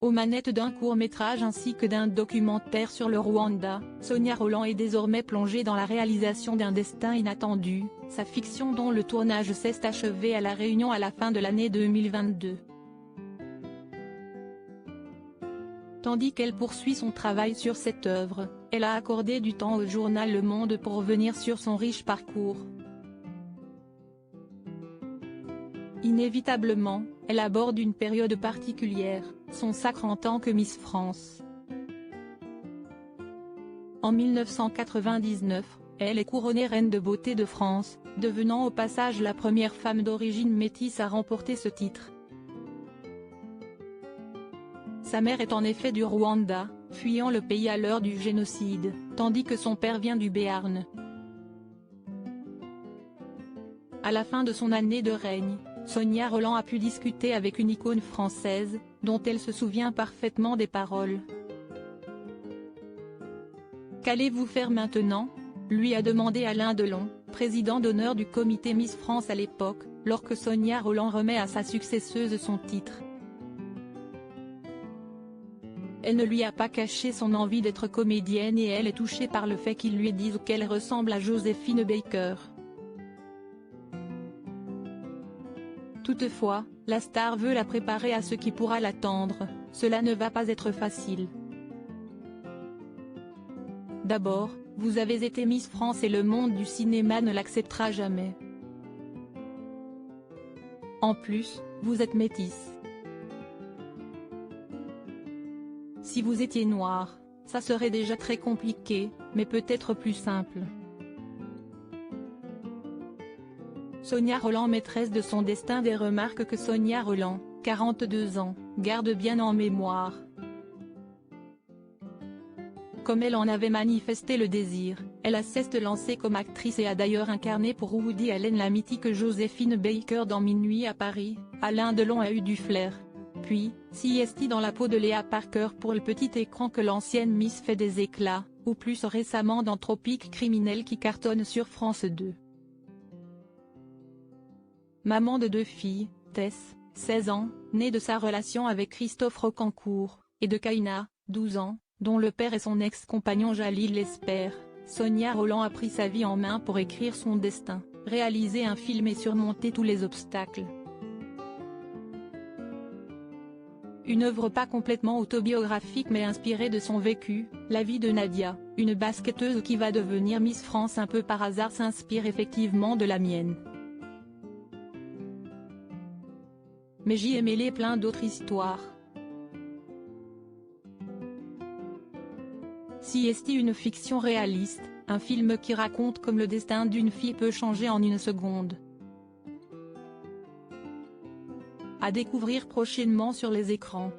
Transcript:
Aux manettes d'un court-métrage ainsi que d'un documentaire sur le Rwanda, Sonia Rolland est désormais plongée dans la réalisation d'un destin inattendu, sa fiction dont le tournage s'est achevé à La Réunion à la fin de l'année 2022. Tandis qu'elle poursuit son travail sur cette œuvre, elle a accordé du temps au journal Le Monde pour revenir sur son riche parcours. Inévitablement, elle aborde une période particulière, son sacre en tant que Miss France. En 1999, elle est couronnée reine de beauté de France, devenant au passage la première femme d'origine métisse à remporter ce titre. Sa mère est en effet du Rwanda, fuyant le pays à l'heure du génocide, tandis que son père vient du Béarn. À la fin de son année de règne, Sonia Rolland a pu discuter avec une icône française, dont elle se souvient parfaitement des paroles. « Qu'allez-vous faire maintenant ?» lui a demandé Alain Delon, président d'honneur du comité Miss France à l'époque, lorsque Sonia Rolland remet à sa successeuse son titre. Elle ne lui a pas caché son envie d'être comédienne et elle est touchée par le fait qu'il lui dise qu'elle ressemble à Joséphine Baker. Toutefois, la star veut la préparer à ce qui pourra l'attendre, cela ne va pas être facile. D'abord, vous avez été Miss France et le monde du cinéma ne l'acceptera jamais. En plus, vous êtes métisse. Si vous étiez noire, ça serait déjà très compliqué, mais peut-être plus simple. Sonia Rolland, maîtresse de son destin, des remarques que Sonia Rolland, 42 ans, garde bien en mémoire. Comme elle en avait manifesté le désir, elle a cessé de lancer comme actrice et a d'ailleurs incarné pour Woody Allen la mythique Joséphine Baker dans Minuit à Paris. Alain Delon a eu du flair. Puis, s'y dans la peau de Léa Parker pour le petit écran que l'ancienne Miss fait des éclats, ou plus récemment dans Tropique Criminel qui cartonne sur France 2. Maman de 2 filles, Tess, 16 ans, née de sa relation avec Christophe Rocancourt, et de Kaina, 12 ans, dont le père est son ex-compagnon Jalil Lesper, Sonia Rolland a pris sa vie en main pour écrire son destin, réaliser un film et surmonter tous les obstacles. Une œuvre pas complètement autobiographique mais inspirée de son vécu, la vie de Nadia, une basketteuse qui va devenir Miss France un peu par hasard, s'inspire effectivement de la mienne. Mais j'y ai mêlé plein d'autres histoires. Si est une fiction réaliste, un film qui raconte comme le destin d'une fille peut changer en une seconde. À découvrir prochainement sur les écrans.